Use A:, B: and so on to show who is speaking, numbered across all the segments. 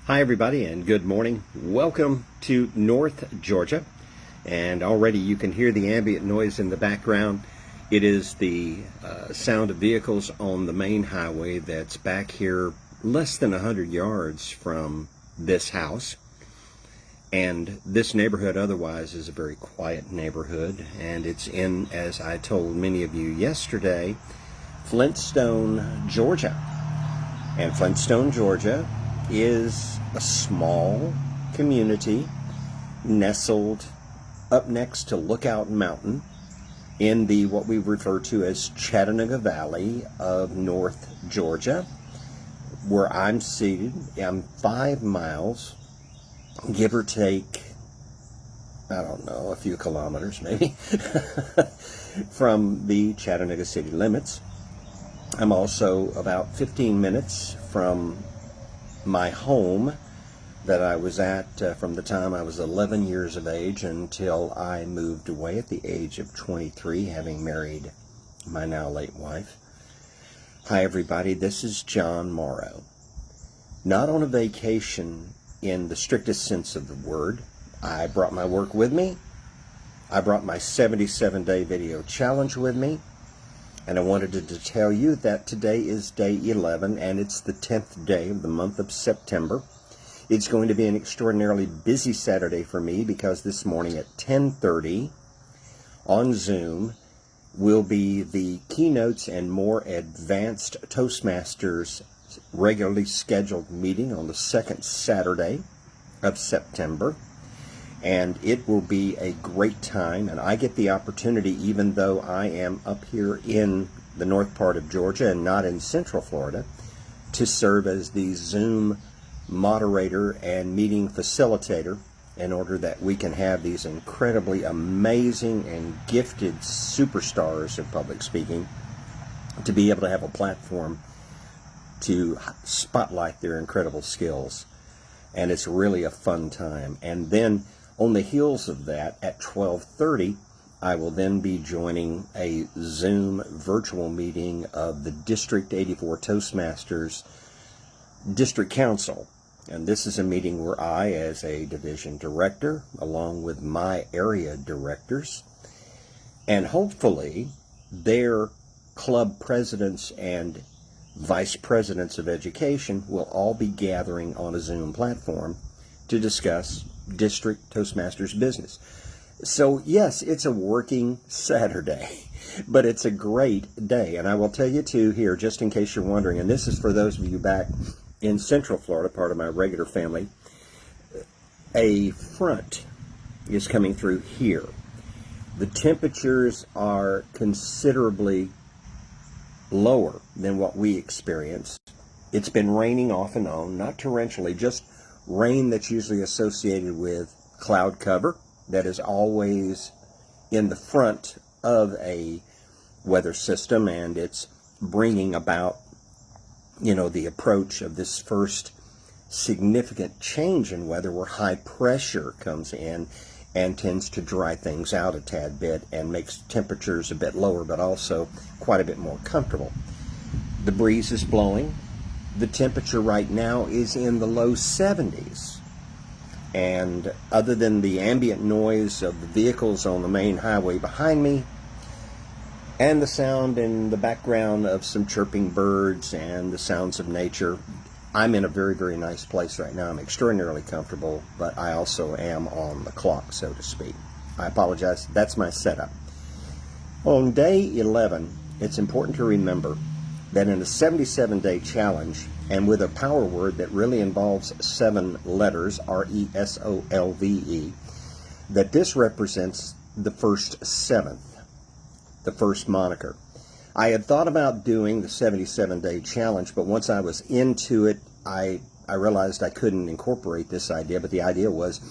A: Hi everybody and good morning. Welcome to North Georgia, and already you can hear the ambient noise in the background. It is the sound of vehicles on the main highway that's back here less than 100 yards from this house. And this neighborhood otherwise is a very quiet neighborhood, and it's in, as I told many of you yesterday, Flintstone, Georgia. And Flintstone, Georgia is a small community nestled up next to Lookout Mountain in the what we refer to as Chattanooga Valley of North Georgia, where I'm seated. I'm 5 miles, give or take, I don't know, a few kilometers maybe, from the Chattanooga city limits. I'm also about 15 minutes from my home that I was at from the time I was 11 years of age until I moved away at the age of 23, having married my now late wife. Hi everybody, this is John Morrow. Not on a vacation in the strictest sense of the word. I brought my work with me. I brought my 77-day video challenge with me. And I wanted to tell you that today is day 11, and it's the 10th day of the month of September. It's going to be an extraordinarily busy Saturday for me because this morning at 10:30 on Zoom will be the keynotes and more advanced Toastmasters regularly scheduled meeting on the second Saturday of September. And it will be a great time, and I get the opportunity, even though I am up here in the north part of Georgia and not in central Florida, to serve as the Zoom moderator and meeting facilitator in order that we can have these incredibly amazing and gifted superstars of public speaking to be able to have a platform to spotlight their incredible skills. And it's really a fun time. And then on the heels of that, at 12:30, I will then be joining a Zoom virtual meeting of the District 84 Toastmasters District Council. And this is a meeting where I, as a division director, along with my area directors, and hopefully their club presidents and vice presidents of education will all be gathering on a Zoom platform to discuss District Toastmasters business. So yes, it's a working Saturday, but it's a great day. And I will tell you too here, just in case you're wondering, and this is for those of you back in Central Florida, part of my regular family, a front is coming through here. The temperatures are considerably lower than what we experienced. It's been raining off and on, not torrentially, just rain that's usually associated with cloud cover that is always in the front of a weather system, and it's bringing about, the approach of this first significant change in weather where high pressure comes in and tends to dry things out a tad bit and makes temperatures a bit lower, but also quite a bit more comfortable. The breeze is blowing. The temperature right now is in the low 70s. And other than the ambient noise of the vehicles on the main highway behind me and the sound in the background of some chirping birds and the sounds of nature, I'm in a very, very nice place right now. I'm extraordinarily comfortable, but I also am on the clock, so to speak. I apologize. That's my setup. On day 11, it's important to remember that in a 77-day challenge, and with a power word that really involves 7 letters, RESOLVE, that this represents the first 7th, the first moniker. I had thought about doing the 77-day challenge, but once I was into it, I realized I couldn't incorporate this idea, but the idea was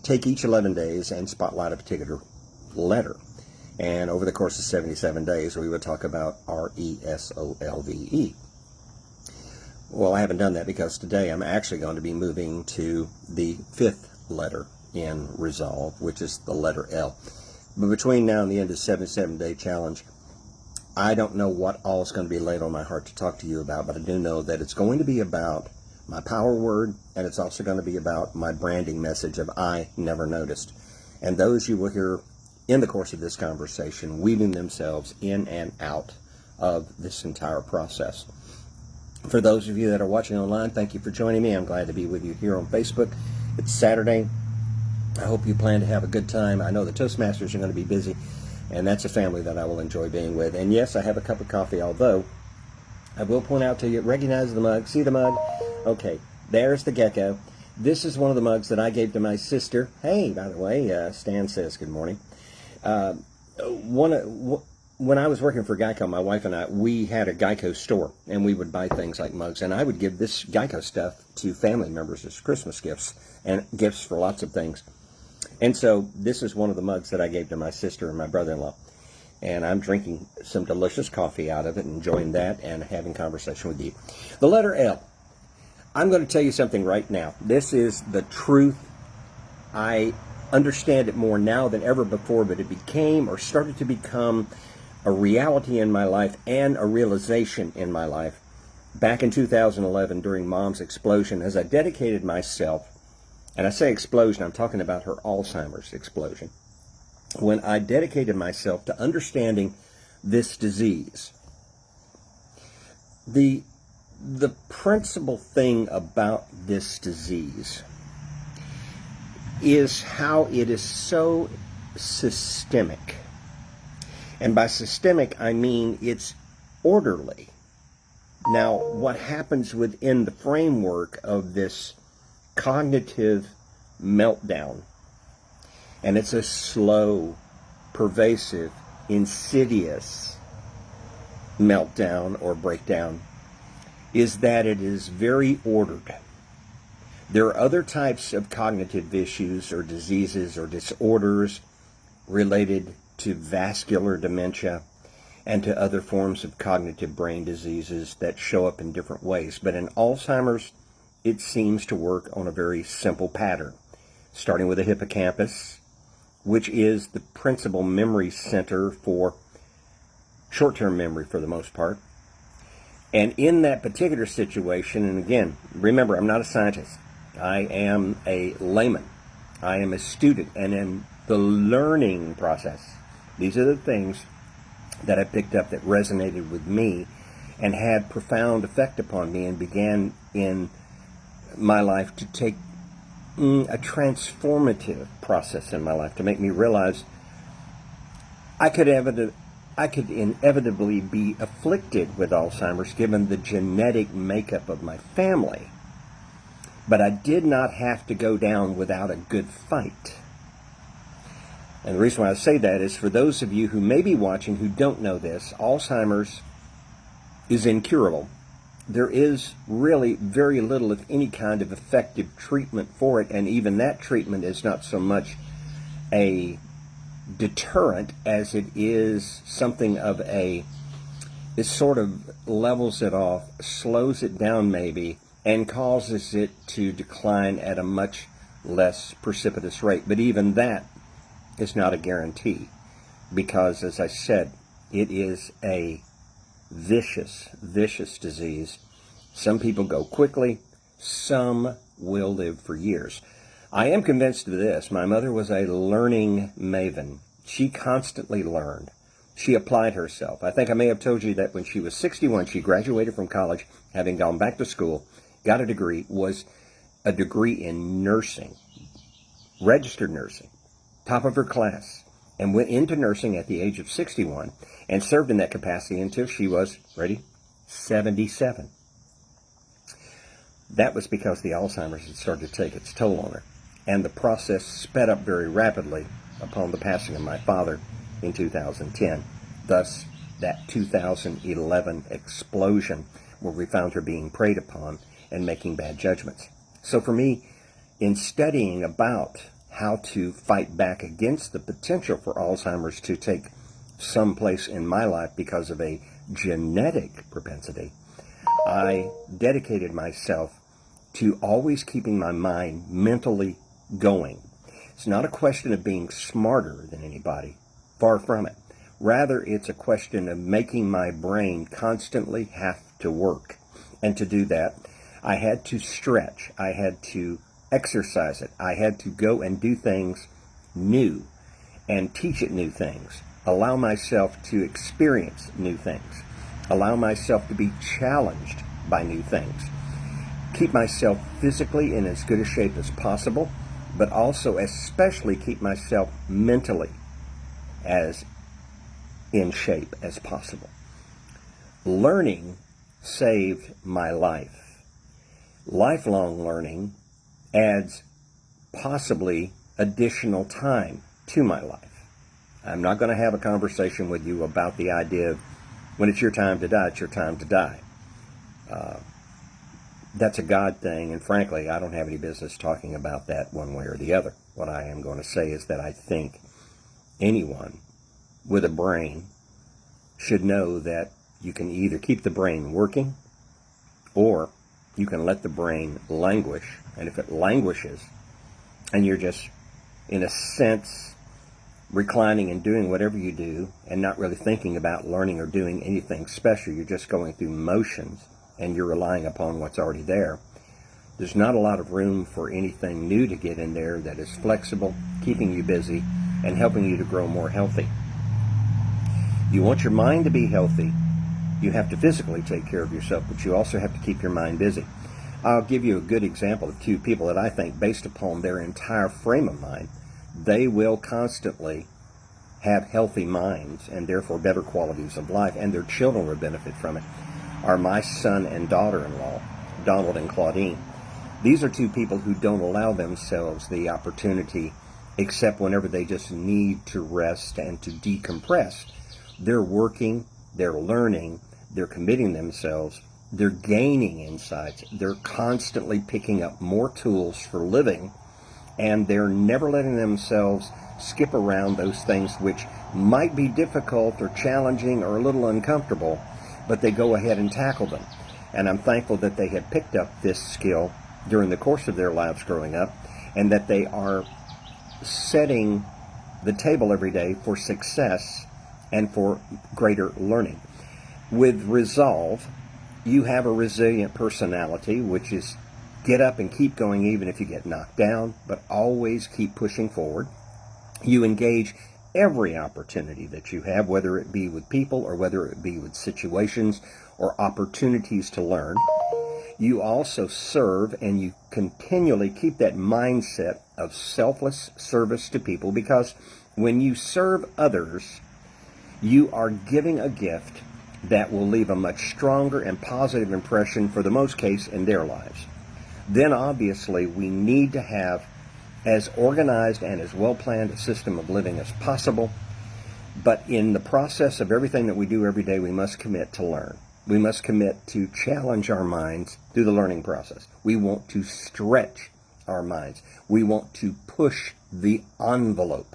A: take each 11 days and spotlight a particular letter. And over the course of 77 days, we would talk about RESOLVE. Well, I haven't done that because today I'm actually going to be moving to the 5th letter in resolve, which is the letter L. But between now and the end of the 77-day challenge, I don't know what all is going to be laid on my heart to talk to you about, but I do know that it's going to be about my power word, and it's also going to be about my branding message of I never noticed. And those you will hear in the course of this conversation weaving themselves in and out of this entire process. For those of you that are watching online, thank you for joining me. I'm glad to be with you here on Facebook. It's Saturday. I hope you plan to have a good time. I know the Toastmasters are going to be busy, and that's a family that I will enjoy being with. And yes, I have a cup of coffee, although I will point out to you, recognize the mug, see the mug? Okay, there's the gecko. This is one of the mugs that I gave to my sister. Hey, by the way, Stan says good morning. When I was working for Geico, my wife and I, we had a Geico store, and we would buy things like mugs, and I would give this Geico stuff to family members as Christmas gifts and gifts for lots of things. And so this is one of the mugs that I gave to my sister and my brother-in-law. And I'm drinking some delicious coffee out of it, enjoying that, and having conversation with you. The letter L. I'm going to tell you something right now. This is the truth. I understand it more now than ever before, but it became or started to become a reality in my life and a realization in my life back in 2011 during Mom's explosion, as I dedicated myself. And I say explosion, I'm talking about her Alzheimer's explosion. When I dedicated myself to understanding this disease, the principal thing about this disease is how it is so systemic. And by systemic, I mean it's orderly. Now, what happens within the framework of this cognitive meltdown, and it's a slow, pervasive, insidious meltdown or breakdown, is that it is very ordered. There are other types of cognitive issues or diseases or disorders related to vascular dementia and to other forms of cognitive brain diseases that show up in different ways. But in Alzheimer's, it seems to work on a very simple pattern, starting with the hippocampus, which is the principal memory center for short-term memory for the most part. And in that particular situation, and again, remember, I'm not a scientist. I am a layman. I am a student. And in the learning process, these are the things that I picked up that resonated with me and had profound effect upon me and began in my life to take a transformative process in my life to make me realize I could inevitably be afflicted with Alzheimer's given the genetic makeup of my family. But I did not have to go down without a good fight. And the reason why I say that is for those of you who may be watching who don't know this, Alzheimer's is incurable. There is really very little, if any, kind of effective treatment for it, and even that treatment is not so much a deterrent as it is something of it sort of levels it off, slows it down maybe, and causes it to decline at a much less precipitous rate. But even that is not a guarantee, because, as I said, it is a vicious, vicious disease. Some people go quickly, some will live for years. I am convinced of this. My mother was a learning maven. She constantly learned. She applied herself. I think I may have told you that when she was 61, she graduated from college, having gone back to school, got a degree, was a degree in nursing, registered nursing, top of her class, and went into nursing at the age of 61 and served in that capacity until she was, ready, 77. That was because the Alzheimer's had started to take its toll on her, and the process sped up very rapidly upon the passing of my father in 2010. Thus, that 2011 explosion where we found her being preyed upon and making bad judgments. So for me, in studying about how to fight back against the potential for Alzheimer's to take some place in my life because of a genetic propensity, I dedicated myself to always keeping my mind mentally going. It's not a question of being smarter than anybody, far from it. Rather, it's a question of making my brain constantly have to work. And to do that, I had to stretch. I had to exercise it. I had to go and do things new and teach it new things. Allow myself to experience new things. Allow myself to be challenged by new things. Keep myself physically in as good a shape as possible, but also especially keep myself mentally as in shape as possible. Learning saved my life. Lifelong learning adds possibly additional time to my life. I'm not going to have a conversation with you about the idea of when it's your time to die, it's your time to die. That's a God thing, and frankly, I don't have any business talking about that one way or the other. What I am going to say is that I think anyone with a brain should know that you can either keep the brain working or you can let the brain languish. And if it languishes and you're just, in a sense, reclining and doing whatever you do and not really thinking about learning or doing anything special, you're just going through motions and you're relying upon what's already there, there's not a lot of room for anything new to get in there that is flexible, keeping you busy, and helping you to grow more healthy. You want your mind to be healthy, you have to physically take care of yourself, but you also have to keep your mind busy. I'll give you a good example of two people that I think, based upon their entire frame of mind, they will constantly have healthy minds and therefore better qualities of life, and their children will benefit from it, are my son and daughter-in-law, Donald and Claudine. These are two people who don't allow themselves the opportunity except whenever they just need to rest and to decompress. They're working, they're learning, they're committing themselves, they're gaining insights, they're constantly picking up more tools for living, and they're never letting themselves skip around those things which might be difficult or challenging or a little uncomfortable, but they go ahead and tackle them. And I'm thankful that they have picked up this skill during the course of their lives growing up, and that they are setting the table every day for success and for greater learning. With resolve, you have a resilient personality, which is get up and keep going even if you get knocked down, but always keep pushing forward. You engage every opportunity that you have, whether it be with people or whether it be with situations or opportunities to learn. You also serve, and you continually keep that mindset of selfless service to people, because when you serve others, you are giving a gift that will leave a much stronger and positive impression, for the most case, in their lives. Then obviously we need to have as organized and as well-planned a system of living as possible. But in the process of everything that we do every day, we must commit to learn. We must commit to challenge our minds through the learning process. We want to stretch our minds. We want to push the envelope.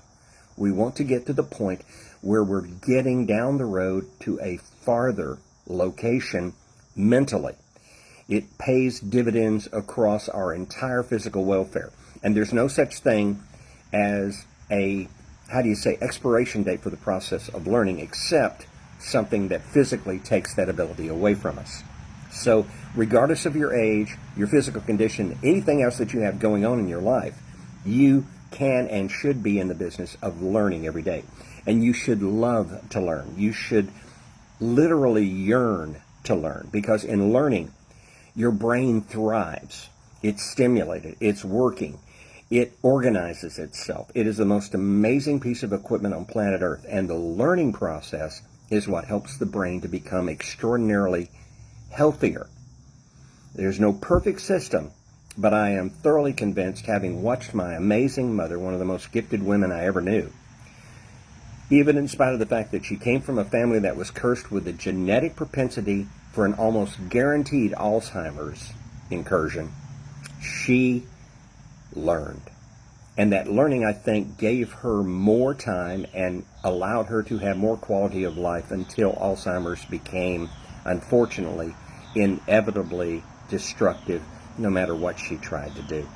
A: We want to get to the point where we're getting down the road to a farther location mentally. It pays dividends across our entire physical welfare. And there's no such thing as a, expiration date for the process of learning, except something that physically takes that ability away from us. So regardless of your age, your physical condition, anything else that you have going on in your life, you can and should be in the business of learning every day. And you should love to learn. You should literally yearn to learn, because in learning, your brain thrives. It's stimulated. It's working. It organizes itself. It is the most amazing piece of equipment on planet Earth. And the learning process is what helps the brain to become extraordinarily healthier. There's no perfect system, but I am thoroughly convinced, having watched my amazing mother, one of the most gifted women I ever knew, even in spite of the fact that she came from a family that was cursed with a genetic propensity for an almost guaranteed Alzheimer's incursion, she learned. And that learning, I think, gave her more time and allowed her to have more quality of life until Alzheimer's became, unfortunately, inevitably destructive, no matter what she tried to do.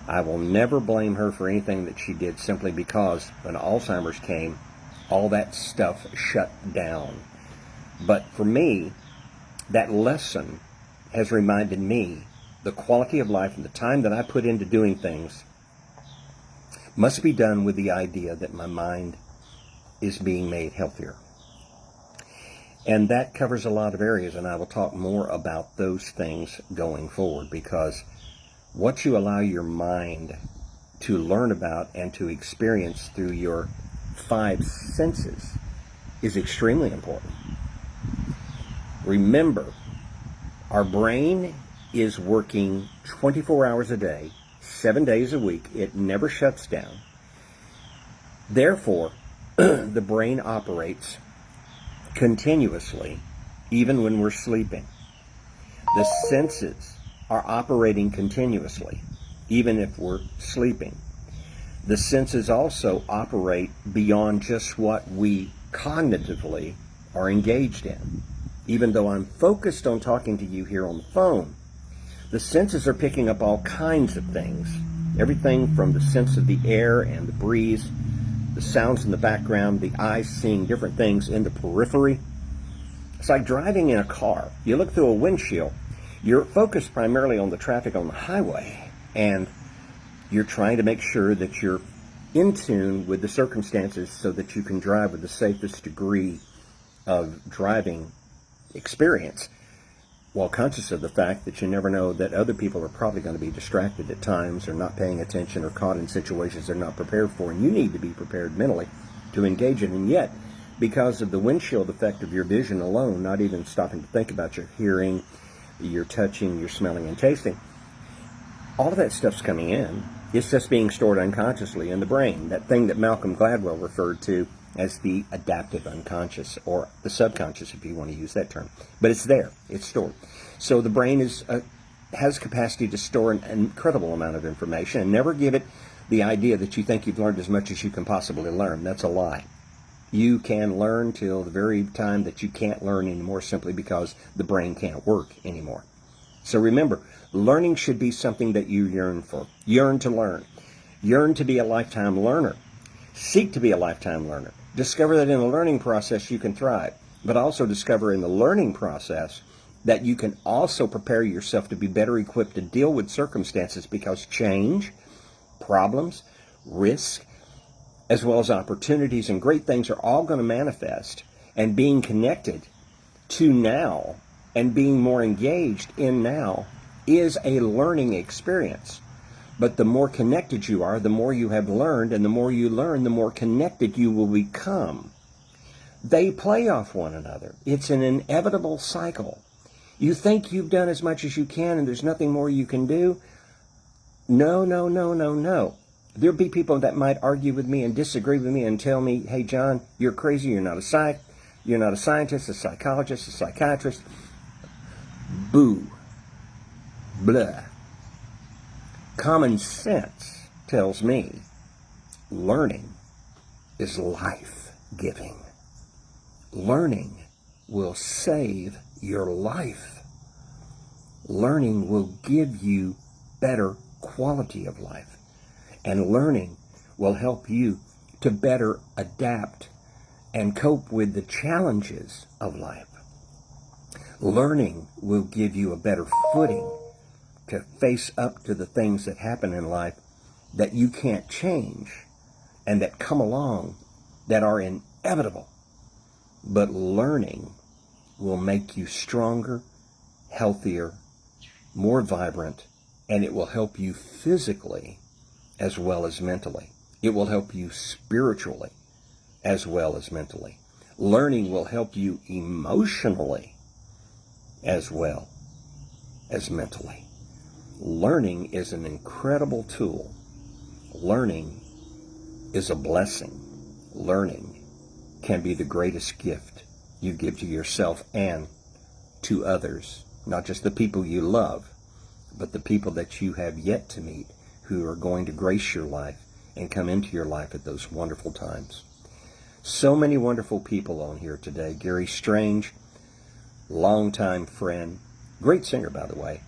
A: I will never blame her for anything that she did, simply because when Alzheimer's came, all that stuff shut down. But for me, that lesson has reminded me the quality of life and the time that I put into doing things must be done with the idea that my mind is being made healthier. And that covers a lot of areas, and I will talk more about those things going forward, because what you allow your mind to learn about and to experience through your five senses is extremely important. Remember, our brain is working 24 hours a day, 7 days a week. It never shuts down. Therefore, the brain operates continuously, even when we're sleeping. The senses are operating continuously, even if we're sleeping. The senses also operate beyond just what we cognitively are engaged in. Even though I'm focused on talking to you here on the phone, the senses are picking up all kinds of things. Everything from the sense of the air and the breeze, the sounds in the background, the eyes seeing different things in the periphery. It's like driving in a car. You look through a windshield, you're focused primarily on the traffic on the highway, and you're trying to make sure that you're in tune with the circumstances so that you can drive with the safest degree of driving experience, while conscious of the fact that you never know that other people are probably going to be distracted at times, or not paying attention, or caught in situations they're not prepared for, and you need to be prepared mentally to engage in. And yet, because of the windshield effect of your vision alone, not even stopping to think about your hearing, your touching, your smelling and tasting, all of that stuff's coming in. It's just being stored unconsciously in the brain, that thing that Malcolm Gladwell referred to as the adaptive unconscious, or the subconscious, if you want to use that term. But it's there. It's stored. So the brain has capacity to store an incredible amount of information, and never give it the idea that you think you've learned as much as you can possibly learn. That's a lie. You can learn till the very time that you can't learn anymore, simply because the brain can't work anymore. So remember, learning should be something that you yearn for. Yearn to learn. Yearn to be a lifetime learner. Seek to be a lifetime learner. Discover that in the learning process you can thrive, but also discover in the learning process that you can also prepare yourself to be better equipped to deal with circumstances, because change, problems, risk, as well as opportunities and great things are all going to manifest, and being connected to now and being more engaged in now is a learning experience. But the more connected you are, the more you have learned, and the more you learn, the more connected you will become. They play off one another. It's an inevitable cycle. You think you've done as much as you can and there's nothing more you can do? No, no, no, no, no. There'll be people that might argue with me and disagree with me and tell me, hey, John, you're crazy. You're not a scientist, a psychologist, a psychiatrist. Boo. Blah. Common sense tells me learning is life-giving. Learning will save your life. Learning will give you better quality of life. And learning will help you to better adapt and cope with the challenges of life. Learning will give you a better footing to face up to the things that happen in life that you can't change and that come along that are inevitable. But learning will make you stronger, healthier, more vibrant, and it will help you physically as well as mentally. It will help you spiritually as well as mentally. Learning will help you emotionally as well as mentally. Learning is an incredible tool. Learning is a blessing. Learning can be the greatest gift you give to yourself and to others, not just the people you love, but the people that you have yet to meet who are going to grace your life and come into your life at those wonderful times. So many wonderful people on here today. Gary Strange, longtime friend, great singer, by the way.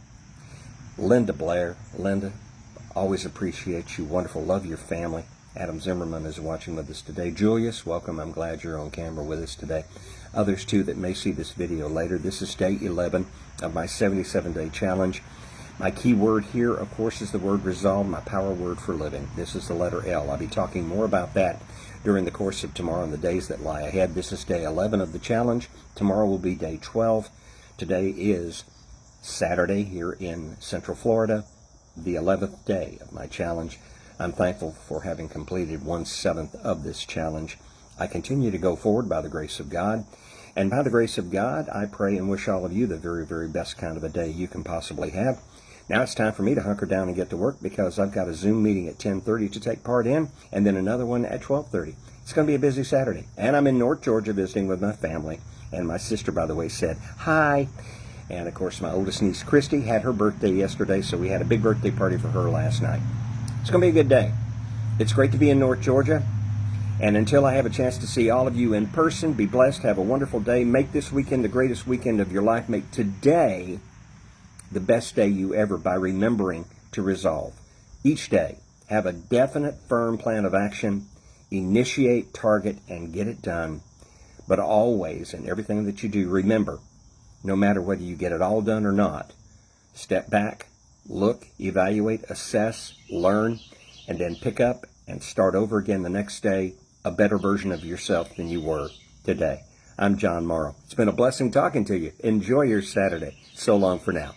A: Linda Blair. Linda, always appreciate you. Wonderful. Love your family. Adam Zimmerman is watching with us today. Julius, welcome. I'm glad you're on camera with us today. Others, too, that may see this video later. This is day 11 of my 77-day challenge. My key word here, of course, is the word resolve, my power word for living. This is the letter L. I'll be talking more about that during the course of tomorrow and the days that lie ahead. This is day 11 of the challenge. Tomorrow will be day 12. Today is Saturday here in Central Florida, the 11th day of my challenge. I'm thankful for having completed 1/7 of this challenge. I continue to go forward by the grace of God. And by the grace of God, I pray and wish all of you the very, very best kind of a day you can possibly have. Now it's time for me to hunker down and get to work because I've got a Zoom meeting at 10:30 to take part in, and then another one at 12:30. It's going to be a busy Saturday. And I'm in North Georgia visiting with my family. And my sister, by the way, said hi. And, of course, my oldest niece, Christy, had her birthday yesterday, so we had a big birthday party for her last night. It's going to be a good day. It's great to be in North Georgia. And until I have a chance to see all of you in person, be blessed, have a wonderful day. Make this weekend the greatest weekend of your life. Make today the best day you ever by remembering to resolve. Each day, have a definite, firm plan of action. Initiate, target, and get it done. But always, in everything that you do, remember, no matter whether you get it all done or not, step back, look, evaluate, assess, learn, and then pick up and start over again the next day, a better version of yourself than you were today. I'm John Morrow. It's been a blessing talking to you. Enjoy your Saturday. So long for now.